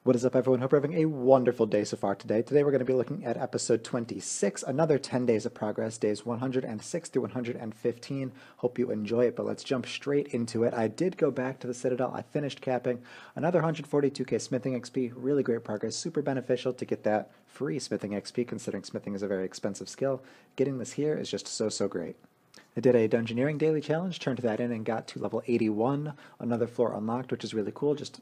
What is up, everyone? Hope you're having a wonderful day so far today. Today we're going to be looking at episode 26, another 10 days of progress, days 106 through 115. Hope you enjoy it, but let's jump straight into it. I did go back to the Citadel. I finished capping another 142k smithing XP. Really great progress. Super beneficial to get that free smithing XP, considering smithing is a very expensive skill. Getting this here is just so great. I did a Dungeoneering daily challenge, turned that in and got to level 81. Another floor unlocked, which is really cool. Just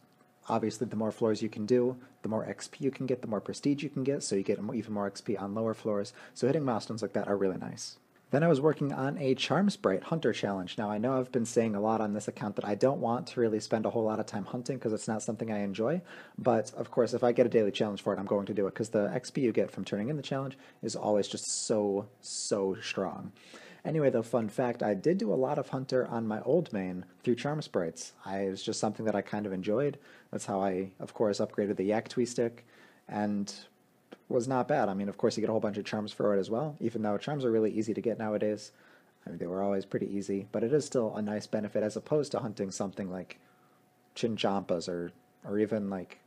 obviously, the more floors you can do, the more XP you can get, the more prestige you can get, so you get even more XP on lower floors. So hitting milestones like that are really nice. Then I was working on a Charm Sprite Hunter challenge. Now, I know I've been saying a lot on this account that I don't want to really spend a whole lot of time hunting because it's not something I enjoy. But, of course, if I get a daily challenge for it, I'm going to do it because the XP you get from turning in the challenge is always just so strong. Anyway, though, fun fact, I did do a lot of Hunter on my old main through Charm Sprites. It was just something that I kind of enjoyed. That's how I, of course, upgraded the Yak Twee Stick, and was not bad. I mean, of course, you get a whole bunch of charms for it as well, even though charms are really easy to get nowadays. I mean, they were always pretty easy, but it is still a nice benefit as opposed to hunting something like Chinchampas or even like,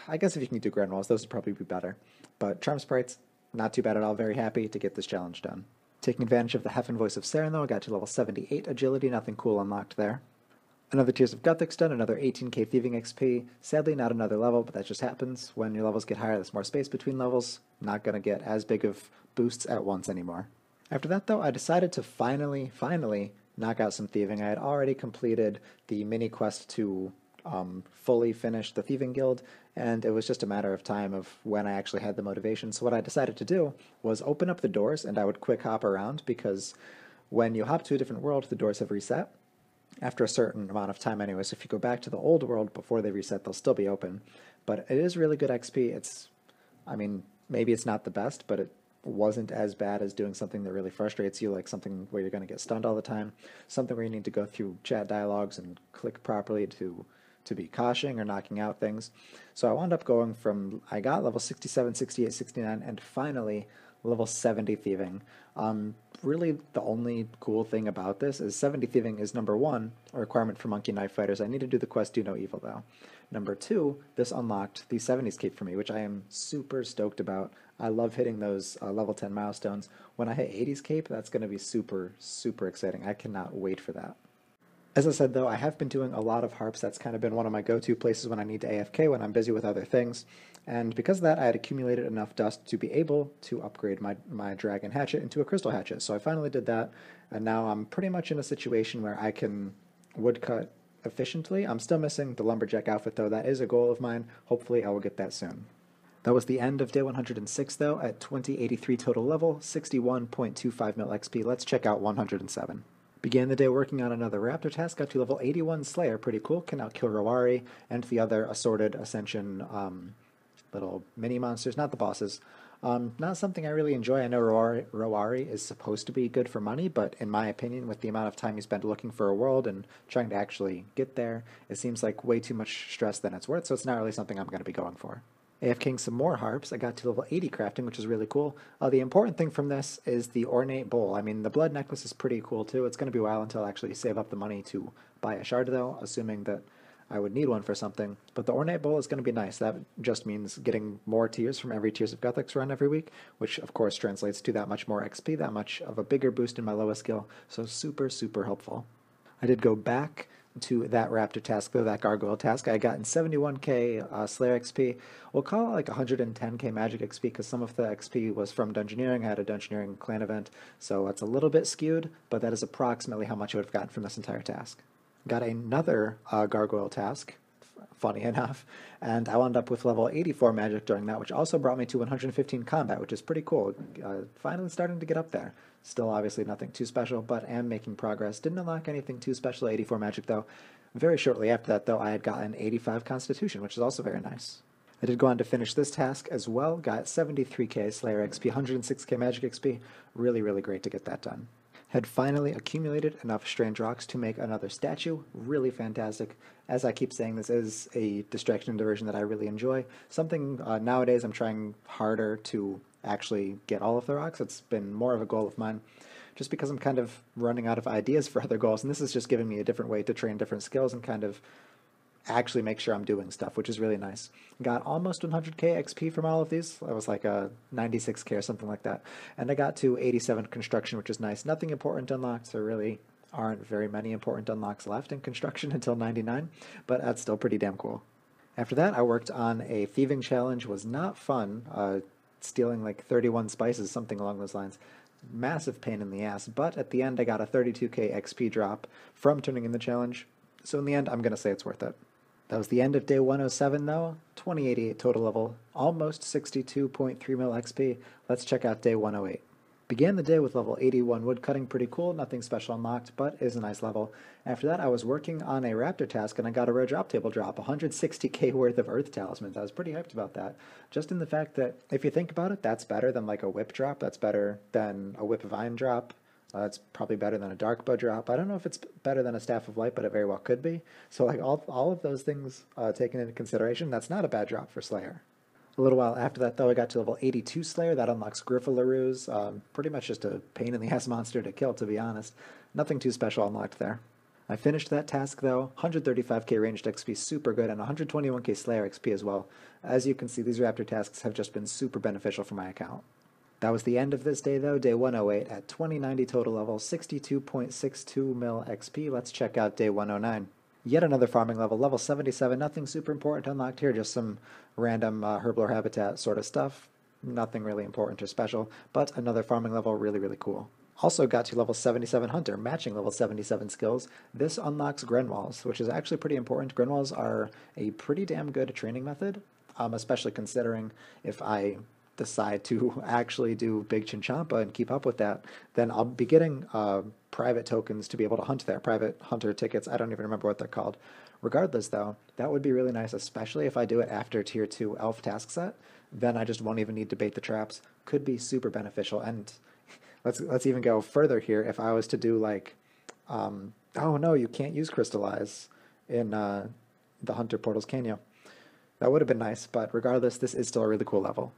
I guess if you can do Grand Walls, those would probably be better. But Charm Sprites, not too bad at all. Very happy to get this challenge done. Taking advantage of the Heffin Voice of Saren, though, I got to level 78 agility, nothing cool unlocked there. Another Tears of Guthix done, another 18k Thieving XP. Sadly, not another level, but that just happens. When your levels get higher, there's more space between levels. Not going to get as big of boosts at once anymore. After that, though, I decided to finally knock out some thieving. I had already completed the mini quest to fully finish the Thieving Guild, and it was just a matter of time of when I actually had the motivation. So what I decided to do was open up the doors, and I would quick hop around, because when you hop to a different world, the doors have reset after a certain amount of time anyway. So if you go back to the old world before they reset, they'll still be open. But it is really good XP. I mean, maybe it's not the best, but it wasn't as bad as doing something that really frustrates you, like something where you're going to get stunned all the time, something where you need to go through chat dialogues and click properly to be koshing or knocking out things. So I wound up going from, I got level 67, 68, 69, and finally level 70 thieving. Really, the only cool thing about this is 70 thieving is number one, a requirement for Monkey Knife Fighters. I need to do the quest Do No Evil, though. Number two, this unlocked the 70s cape for me, which I am super stoked about. I love hitting those level 10 milestones. When I hit 80s cape, that's going to be super exciting. I cannot wait for that. As I said, though, I have been doing a lot of harps. That's kind of been one of my go-to places when I need to AFK, when I'm busy with other things. And because of that, I had accumulated enough dust to be able to upgrade my dragon hatchet into a crystal hatchet. So I finally did that, and now I'm pretty much in a situation where I can woodcut efficiently. I'm still missing the lumberjack outfit, though. That is a goal of mine. Hopefully I will get that soon. That was the end of day 106, though, at 2083 total level, 61.25 mil XP. Let's check out 107. Began the day working on another Raptor task, got to level 81 Slayer, pretty cool, can now kill Rowari and the other assorted Ascension little mini monsters, not the bosses. Not something I really enjoy. I know Rowari is supposed to be good for money, but in my opinion, with the amount of time you spend looking for a world and trying to actually get there, it seems like way too much stress than it's worth, so it's not really something I'm going to be going for. AFKing some more harps. I got to level 80 crafting, which is really cool. The important thing from this is the ornate bowl. I mean, the blood necklace is pretty cool too. It's going to be a while until I actually save up the money to buy a shard, though, assuming that I would need one for something. But the ornate bowl is going to be nice. That just means getting more tiers from every Tears of Guthix run every week, which of course translates to that much more XP, that much of a bigger boost in my lowest skill. So super helpful. I did go back to that Raptor task, though, that Gargoyle task. I got in 71k Slayer XP. We'll call it like 110k Magic XP because some of the XP was from Dungeoneering. I had a Dungeoneering clan event, so it's a little bit skewed, but that is approximately how much I would have gotten from this entire task. Got another Gargoyle task, funny enough, and I wound up with level 84 Magic during that, which also brought me to 115 Combat, which is pretty cool. Finally starting to get up there. Still obviously nothing too special, but am making progress. Didn't unlock anything too special at 84 Magic, though. Very shortly after that, though, I had gotten 85 Constitution, which is also very nice. I did go on to finish this task as well. Got 73k Slayer XP, 106k Magic XP. Really great to get that done. Had finally accumulated enough strange rocks to make another statue. Really fantastic. As I keep saying, this is a distraction and diversion that I really enjoy. Something nowadays I'm trying harder to actually get all of the rocks. It's been more of a goal of mine, just because I'm kind of running out of ideas for other goals, and this is just giving me a different way to train different skills and kind of actually make sure I'm doing stuff, which is really nice. Got almost 100k XP from all of these. I was like a 96k or something like that. And I got to 87 construction, which is nice. Nothing important unlocked. There really aren't very many important unlocks left in construction until 99, but that's still pretty damn cool. After that, I worked on a thieving challenge. Was not fun. Stealing like 31 spices, something along those lines. Massive pain in the ass, but at the end I got a 32k XP drop from turning in the challenge. So in the end, I'm going to say it's worth it. That was the end of day 107 though, 2088 total level, almost 62.3 mil XP. Let's check out day 108. Began the day with level 81 woodcutting, pretty cool, nothing special unlocked, but is a nice level. After that, I was working on a raptor task and I got a rare drop table drop, 160k worth of earth talismans. I was pretty hyped about that. Just in the fact that, if you think about it, that's better than like a whip drop, that's better than a whip of iron drop. It's probably better than a dark bow drop. I don't know if it's better than a staff of light, but it very well could be. So like all of those things taken into consideration, that's not a bad drop for Slayer. A little while after that, though, I got to level 82 Slayer. That unlocks Griffalaroos. Pretty much just a pain-in-the-ass monster to kill, to be honest. Nothing too special unlocked there. I finished that task, though. 135k ranged XP, super good, and 121k Slayer XP as well. As you can see, these Raptor tasks have just been super beneficial for my account. That was the end of this day, though, day 108 at 2090 total level, 62.62 mil XP. Let's check out day 109. Yet another farming level, level 77, nothing super important unlocked here, just some random herblore habitat sort of stuff. Nothing really important or special, but another farming level, really, really cool. Also got to level 77 Hunter, matching level 77 skills. This unlocks Grenwalls, which is actually pretty important. Grenwalls are a pretty damn good training method, especially considering if I decide to actually do Big Chinchompa and keep up with that, then I'll be getting private tokens to be able to hunt there, private hunter tickets. I don't even remember what they're called. Regardless, though, that would be really nice, especially if I do it after Tier 2 Elf task set. Then I just won't even need to bait the traps. Could be super beneficial. And let's even go further here. If I was to do like, oh no, you can't use Crystallize in the Hunter portals, can you? That would have been nice, but regardless, this is still a really cool level.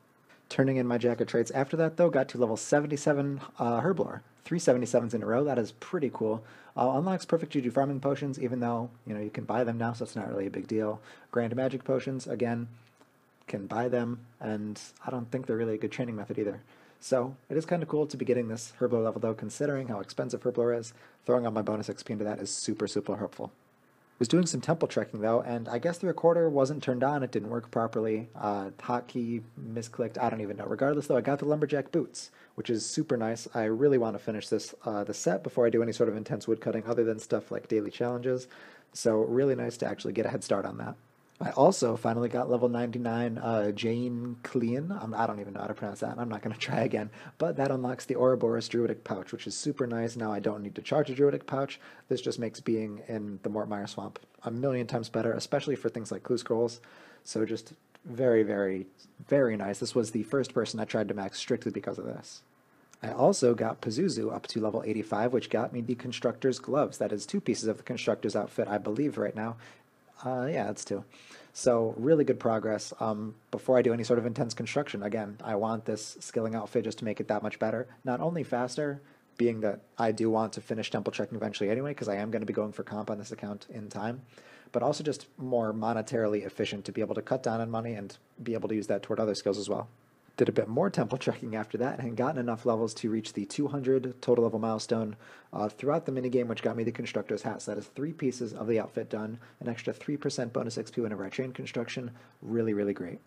Turning in my Jack of Trades after that, though, got to level 77 Herblore. 3 77s in a row, that is pretty cool. Unlocks Perfect Juju Farming Potions, even though, you can buy them now, so it's not really a big deal. Grand Magic Potions, again, can buy them, and I don't think they're really a good training method either. So, it is kind of cool to be getting this Herblore level, though, considering how expensive Herblore is. Throwing on my bonus XP into that is super, super helpful. Was doing some temple trekking though, and I guess the recorder wasn't turned on, it didn't work properly, hotkey misclicked, I don't even know. Regardless though, I got the lumberjack boots, which is super nice. I really want to finish this the set before I do any sort of intense woodcutting other than stuff like daily challenges, so really nice to actually get a head start on that. I also finally got level 99 Jane Clean. I don't even know how to pronounce that. I'm not going to try again. But that unlocks the Ouroboros Druidic Pouch, which is super nice. Now I don't need to charge a Druidic Pouch. This just makes being in the Mortmire Swamp a million times better, especially for things like Clue Scrolls. So just very, very, very nice. This was the first person I tried to max strictly because of this. I also got Pazuzu up to level 85, which got me the Constructor's Gloves. That is 2 pieces of the Constructor's outfit, I believe, right now. Yeah, it's 2. So really good progress. Before I do any sort of intense construction, again, I want this skilling outfit just to make it that much better. Not only faster, being that I do want to finish temple checking eventually anyway, because I am going to be going for comp on this account in time, but also just more monetarily efficient to be able to cut down on money and be able to use that toward other skills as well. Did a bit more temple trekking after that and gotten enough levels to reach the 200 total level milestone throughout the minigame, which got me the Constructor's Hat. So that is 3 pieces of the outfit done, an extra 3% bonus XP whenever I train construction. Really, really great.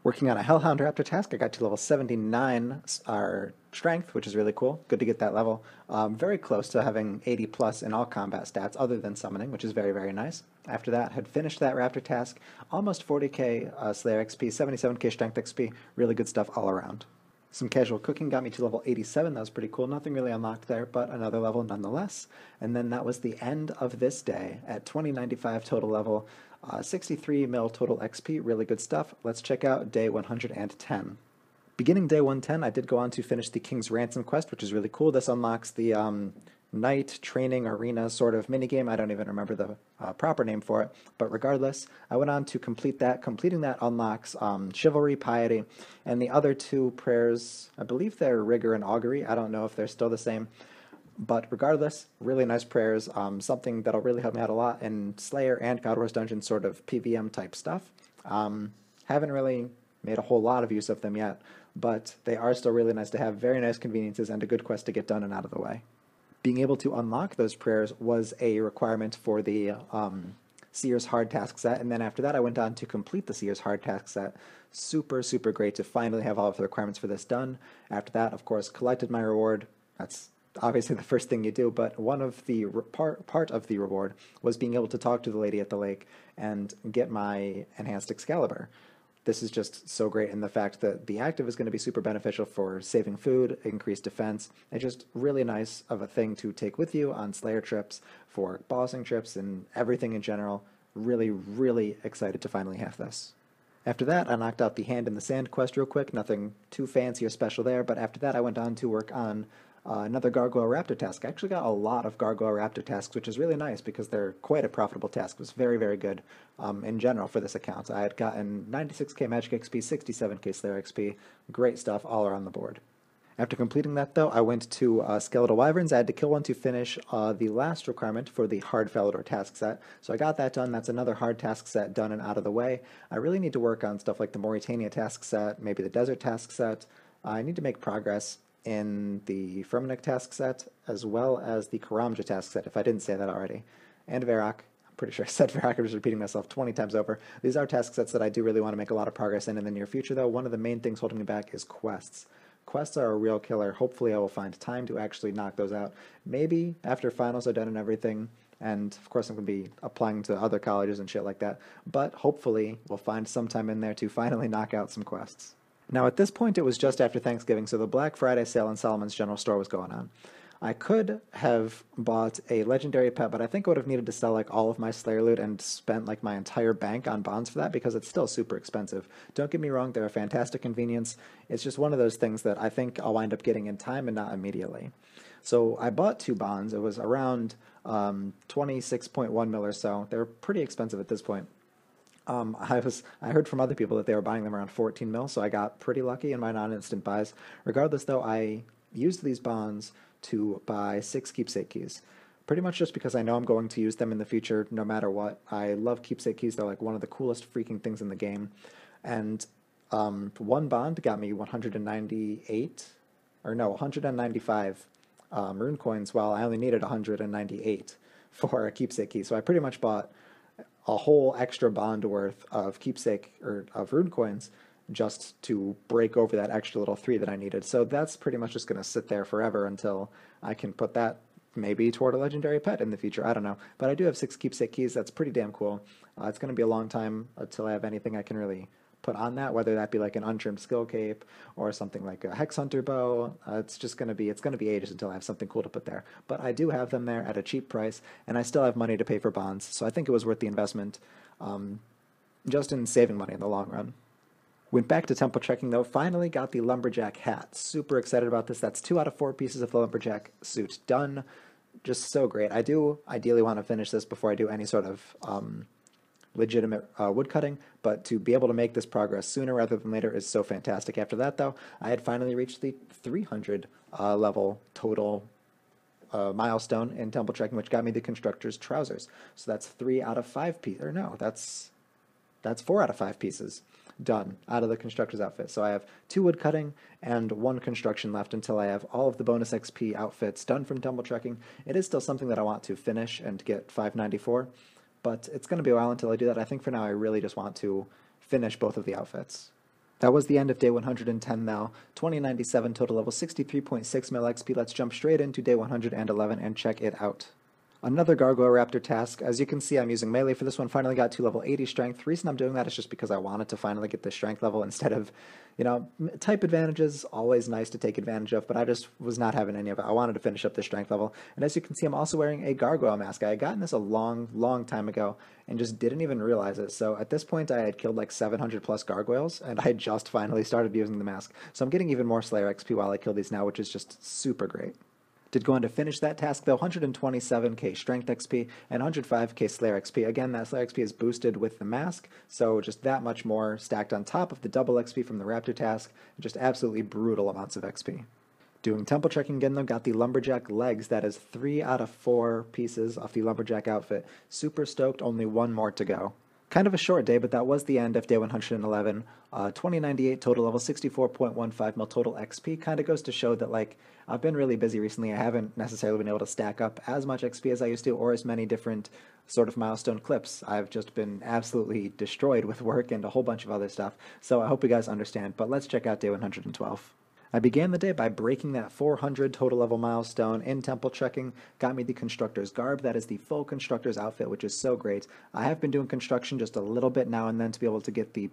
Working on a Hellhound Raptor task, I got to level 79 strength, which is really cool. Good to get that level. Very close to having 80 plus in all combat stats other than summoning, which is very, very nice. After that, had finished that Raptor task, almost 40k Slayer XP, 77k Strength XP, really good stuff all around. Some casual cooking got me to level 87, that was pretty cool. Nothing really unlocked there, but another level nonetheless. And then that was the end of this day at 2095 total level, 63 mil total XP, really good stuff. Let's check out day 110. Beginning day 110, I did go on to finish the King's Ransom quest, which is really cool. This unlocks the night training arena sort of minigame. I don't even remember the proper name for it, but regardless, I went on to complete that. Completing that unlocks Chivalry, Piety, and the other 2 prayers, I believe they're Rigor and Augury. I don't know if they're still the same. But regardless, really nice prayers, something that'll really help me out a lot in Slayer and God Wars Dungeon sort of PVM type stuff. Haven't really made a whole lot of use of them yet, but they are still really nice to have, very nice conveniences, and a good quest to get done and out of the way. Being able to unlock those prayers was a requirement for the Seer's Hard Task set, and then after that I went on to complete the Seer's Hard Task set. Super, super great to finally have all of the requirements for this done. After that, of course, collected my reward. That's obviously the first thing you do, but one of the part of the reward was being able to talk to the lady at the lake and get my enhanced Excalibur. This is just so great in the fact that the active is going to be super beneficial for saving food, increased defense. It's just really nice of a thing to take with you on Slayer trips, for bossing trips, and everything in general. Really, really excited to finally have this. After that, I knocked out the Hand in the Sand quest real quick. Nothing too fancy or special there, but after that I went on to work on another Gargoyle Raptor task. I actually got a lot of Gargoyle Raptor tasks, which is really nice because they're quite a profitable task. It was very, very good in general for this account. I had gotten 96k Magic XP, 67k Slayer XP. Great stuff all around the board. After completing that, though, I went to Skeletal Wyverns. I had to kill one to finish the last requirement for the Hard Falador task set. So I got that done. That's another hard task set done and out of the way. I really need to work on stuff like the Mauritania task set, maybe the Desert task set. I need to make progress in the Firmenich task set, as well as the Karamja task set, if I didn't say that already. And Varrock. I'm pretty sure I said Varrock. I'm just repeating myself 20 times over. These are task sets that I do really want to make a lot of progress in the near future, though. One of the main things holding me back is quests. Quests are a real killer. Hopefully I will find time to actually knock those out. Maybe after finals are done and everything, and of course I'm going to be applying to other colleges and shit like that, but hopefully we'll find some time in there to finally knock out some quests. Now at this point it was just after Thanksgiving, so the Black Friday sale in Solomon's General Store was going on. I could have bought a legendary pet, but I think I would have needed to sell like all of my Slayer loot and spent like my entire bank on bonds for that because it's still super expensive. Don't get me wrong, they're a fantastic convenience. It's just one of those things that I think I'll wind up getting in time and not immediately. So I bought 2 bonds. It was around 26.1 mil or so. They're pretty expensive at this point. I heard from other people that they were buying them around 14 mil, so I got pretty lucky in my non-instant buys. Regardless, though, I used these bonds to buy 6 keepsake keys. Pretty much just because I know I'm going to use them in the future no matter what. I love keepsake keys. They're like one of the coolest freaking things in the game. And one bond got me 195 rune coins, while I only needed 198 for a keepsake key. So I pretty much bought a whole extra bond worth of keepsake or of rune coins just to break over that extra little 3 that I needed. So that's pretty much just going to sit there forever until I can put that maybe toward a legendary pet in the future. I don't know. But I do have 6 keepsake keys. That's pretty damn cool. It's going to be a long time until I have anything I can really put on that, whether that be like an untrimmed skill cape or something like a Hex Hunter bow. It's going to be ages until I have something cool to put there. But I do have them there at a cheap price, and I still have money to pay for bonds. So I think it was worth the investment, just in saving money in the long run. Went back to temple checking, though. Finally got the Lumberjack hat. Super excited about this. That's 2 out of 4 pieces of the Lumberjack suit done. Just so great. I do ideally want to finish this before I do any sort of legitimate woodcutting, but to be able to make this progress sooner rather than later is so fantastic. After that, though, I had finally reached the 300 level total milestone in temple checking, which got me the Constructor's Trousers. So that's 3 out of 5 pieces. Or no, that's 4 out of 5 pieces done out of the Constructor's outfit. So I have 2 wood cutting and 1 construction left until I have all of the bonus XP outfits done from temple trekking. It is still something that I want to finish and get 594, but it's going to be a while until I do that. I think for now I really just want to finish both of the outfits. That was the end of day 110 now. 2097 total level, 63.6 mil XP. Let's jump straight into day 111 and check it out. Another Gargoyle Raptor task. As you can see, I'm using melee for this one. Finally got to level 80 strength. The reason I'm doing that is just because I wanted to finally get the strength level instead of, type advantages, always nice to take advantage of, but I just was not having any of it. I wanted to finish up the strength level. And as you can see, I'm also wearing a gargoyle mask. I had gotten this a long, long time ago and just didn't even realize it. So at this point, I had killed like 700 plus gargoyles, and I just finally started using the mask. So I'm getting even more Slayer XP while I kill these now, which is just super great. Did go on to finish that task, though, 127k Strength XP and 105k Slayer XP. Again, that Slayer XP is boosted with the mask, so just that much more stacked on top of the double XP from the Raptor task. Just absolutely brutal amounts of XP. Doing temple checking again though, got the lumberjack legs. That is 3 out of 4 pieces off the lumberjack outfit. Super stoked, only one more to go. Kind of a short day, but that was the end of day 111. 2098 total level, 64.15 mil total XP. Kind of goes to show that, like, I've been really busy recently. I haven't necessarily been able to stack up as much XP as I used to, or as many different sort of milestone clips. I've just been absolutely destroyed with work and a whole bunch of other stuff. So I hope you guys understand, but let's check out day 112. I began the day by breaking that 400 total level milestone in temple checking, got me the constructor's garb. That is the full constructor's outfit, which is so great. I have been doing construction just a little bit now and then to be able to get the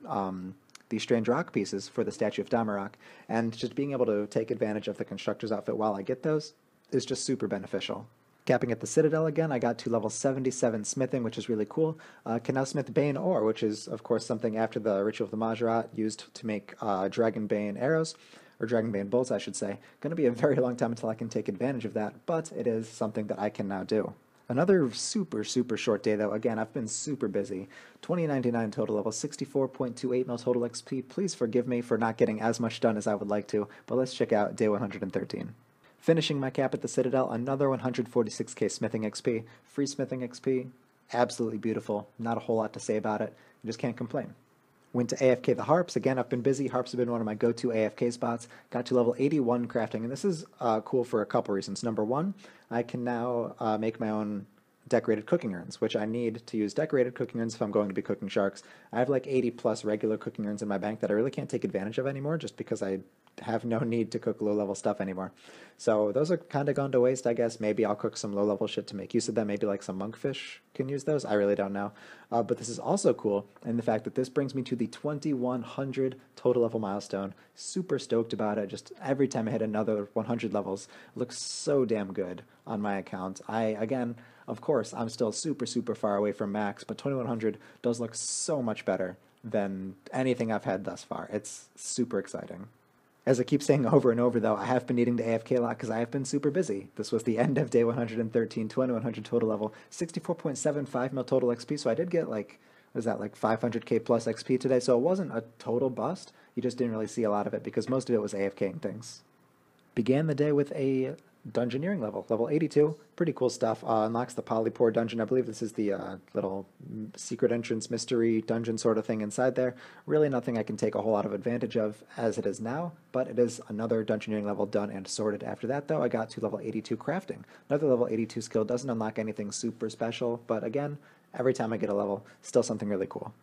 strange rock pieces for the statue of Damarok, and just being able to take advantage of the constructor's outfit while I get those is just super beneficial. Capping at the Citadel again, I got to level 77 smithing, which is really cool. Can now smith Bane ore, which is, of course, something after the Ritual of the Majorat used to make Dragon Bane arrows, or Dragon Bane bolts, I should say. Going to be a very long time until I can take advantage of that, but it is something that I can now do. Another super short day, though. Again, I've been super busy. 2099 total level, 64.28 mil total XP. Please forgive me for not getting as much done as I would like to, but let's check out day 113. Finishing my cap at the Citadel, another 146k smithing XP. Free smithing XP, absolutely beautiful. Not a whole lot to say about it. You just can't complain. Went to AFK the Harps. Again, I've been busy. Harps have been one of my go-to AFK spots. Got to level 81 crafting, and this is cool for a couple reasons. Number one, I can now make my own decorated cooking urns, which I need to use decorated cooking urns if I'm going to be cooking sharks. I have like 80 plus regular cooking urns in my bank that I really can't take advantage of anymore just because I have no need to cook low-level stuff anymore. So those are kind of gone to waste, I guess. Maybe I'll cook some low-level shit to make use of them. Maybe like some monkfish can use those. I really don't know. But this is also cool in the fact that this brings me to the 2100 total level milestone. Super stoked about it. Just every time I hit another 100 levels, looks so damn good on my account. Again, of course, I'm still super far away from max, but 2100 does look so much better than anything I've had thus far. It's super exciting. As I keep saying over and over, though, I have been needing to AFK a lot because I have been super busy. This was the end of day 113, 2100 total level, 64.75 mil total XP, so I did get like, what is that, like 500k plus XP today, so it wasn't a total bust. You just didn't really see a lot of it because most of it was AFKing things. Began the day with a dungeoneering level 82. Pretty cool stuff. Unlocks the Polypore dungeon. I believe this is the little secret entrance mystery dungeon sort of thing inside there. Really nothing I can take a whole lot of advantage of as it is now, but it is another dungeoneering level done and sorted. After that, though, I got to level 82 crafting. Another level 82 skill. Doesn't unlock anything super special, but again, every time I get a level, still something really cool.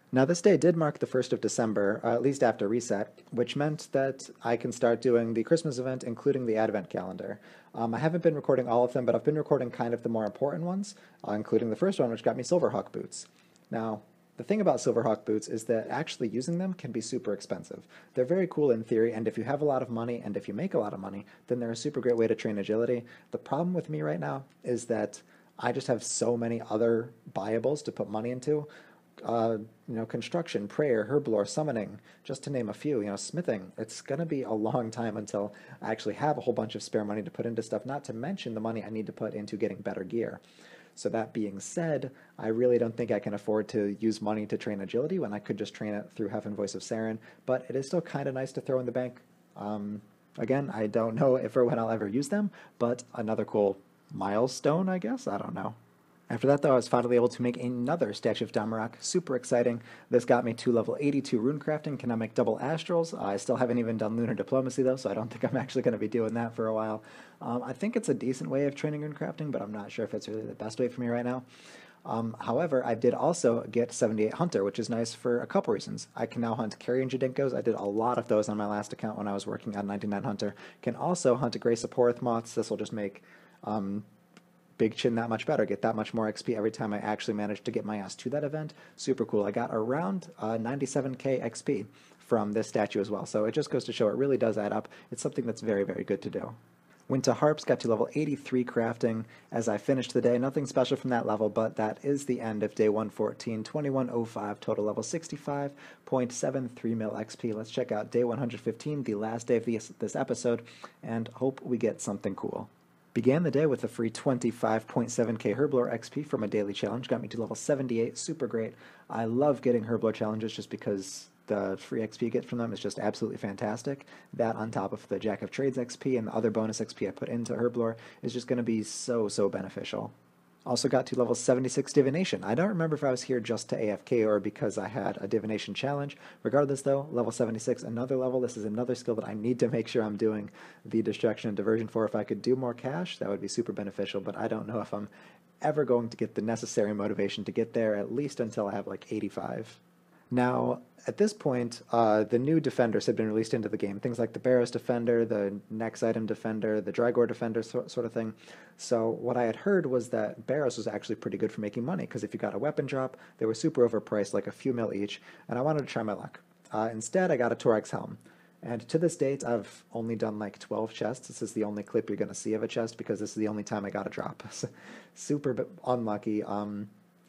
Now, this day did mark the 1st of December, at least after reset, which meant that I can start doing the Christmas event, including the Advent calendar. I haven't been recording all of them, but I've been recording kind of the more important ones, including the first one, which got me Silverhawk boots. Now, the thing about Silverhawk boots is that actually using them can be super expensive. They're very cool in theory, and if you have a lot of money, and if you make a lot of money, then they're a super great way to train agility. The problem with me right now is that I just have so many other buyables to put money into. Construction, prayer, herblore, summoning, just to name a few, smithing. It's going to be a long time until I actually have a whole bunch of spare money to put into stuff, not to mention the money I need to put into getting better gear. So that being said, I really don't think I can afford to use money to train agility when I could just train it through Heaven Voice of Saren, but it is still kind of nice to throw in the bank. Again, I don't know if or when I'll ever use them, but another cool milestone, I guess? I don't know. After that, though, I was finally able to make another statue of Damarok. Super exciting. This got me to level 82 rune crafting. Can now make double astrals. I still haven't even done lunar diplomacy, though, so I don't think I'm actually going to be doing that for a while. I think it's a decent way of training rune crafting, but I'm not sure if it's really the best way for me right now. However, I did also get 78 Hunter, which is nice for a couple reasons. I can now hunt carrion Jadinkos. I did a lot of those on my last account when I was working on 99 Hunter. Can also hunt a Grey Saporith moths. This will just make Big Chin that much better, get that much more XP every time I actually manage to get my ass to that event. Super cool. I got around 97k XP from this statue as well, so it just goes to show it really does add up. It's something that's very good to do. Went to Harps, got to level 83 crafting as I finished the day. Nothing special from that level, but that is the end of day 114, 2105, total level 65.73 mil XP. Let's check out day 115, the last day of this episode, and hope we get something cool. Began the day with a free 25.7k Herblore XP from a daily challenge. Got me to level 78. Super great. I love getting Herblore challenges just because the free XP you get from them is just absolutely fantastic. That on top of the Jack of Trades XP and the other bonus XP I put into Herblore is just going to be so, so beneficial. Also got to level 76 Divination. I don't remember if I was here just to AFK or because I had a Divination challenge. Regardless though, level 76, another level. This is another skill that I need to make sure I'm doing the Distraction and Diversion for. If I could do more cash, that would be super beneficial, but I don't know if I'm ever going to get the necessary motivation to get there, at least until I have like 85. Now, at this point, the new defenders have been released into the game. Things like the Barrows Defender, the Next Item Defender, the Drygore Defender sort of thing. So what I had heard was that Barrows was actually pretty good for making money, because if you got a weapon drop, they were super overpriced, like a few mil each, and I wanted to try my luck. Instead, I got a Torag's Helm. And to this date, I've only done like 12 chests. This is the only clip you're going to see of a chest, because this is the only time I got a drop. Super unlucky.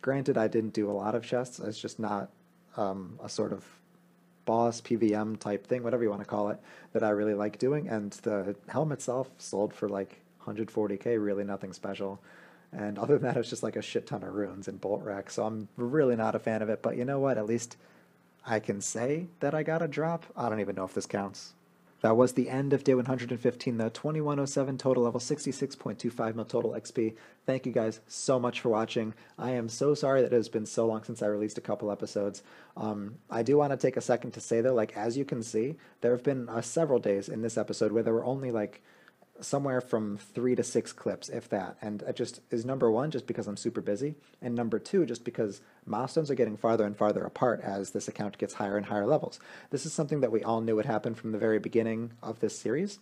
Granted, I didn't do a lot of chests. It's just not a sort of boss PVM type thing, whatever you want to call it, that I really like doing. And the helm itself sold for like 140k, really nothing special. And other than that, it's just like a shit ton of runes and bolt rack. So I'm really not a fan of it. But you know what? At least I can say that I got a drop. I don't even know if this counts. That was the end of day 115, though. 2107 total, level 66.25 mil total XP. Thank you guys so much for watching. I am so sorry that it has been so long since I released a couple episodes. I do want to take a second to say, though, like, as you can see, there have been several days in this episode where there were only, like, somewhere from 3 to 6 clips, if that. And it just is, number one, just because I'm super busy, and number two, just because milestones are getting farther and farther apart as this account gets higher and higher levels. This is something that we all knew would happen from the very beginning of this series.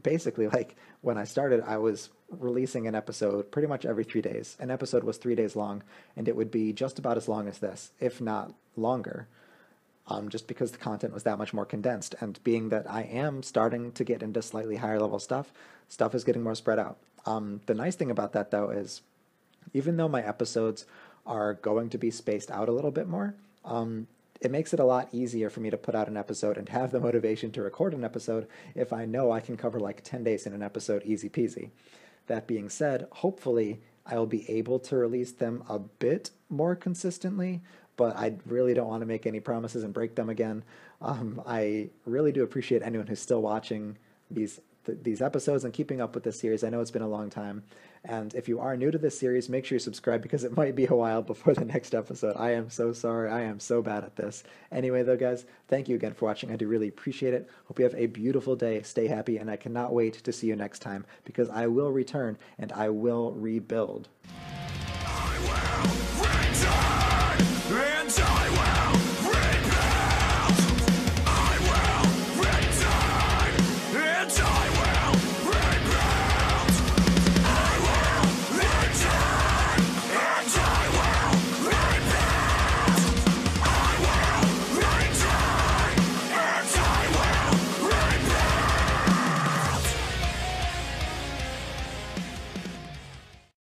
Basically, like, when I started, I was releasing an episode pretty much every 3 days. An episode was 3 days long, and it would be just about as long as this, if not longer. Just because the content was that much more condensed. And being that I am starting to get into slightly higher level stuff is getting more spread out. The nice thing about that, though, is even though my episodes are going to be spaced out a little bit more, it makes it a lot easier for me to put out an episode and have the motivation to record an episode if I know I can cover like 10 days in an episode easy peasy. That being said, hopefully I will be able to release them a bit more consistently, but I really don't want to make any promises and break them again. I really do appreciate anyone who's still watching these episodes and keeping up with this series. I know it's been a long time, and if you are new to this series, make sure you subscribe, because it might be a while before the next episode. I am so sorry. I am so bad at this. Anyway, though, guys, thank you again for watching. I do really appreciate it. Hope you have a beautiful day. Stay happy, and I cannot wait to see you next time, because I will return and I will rebuild. I will.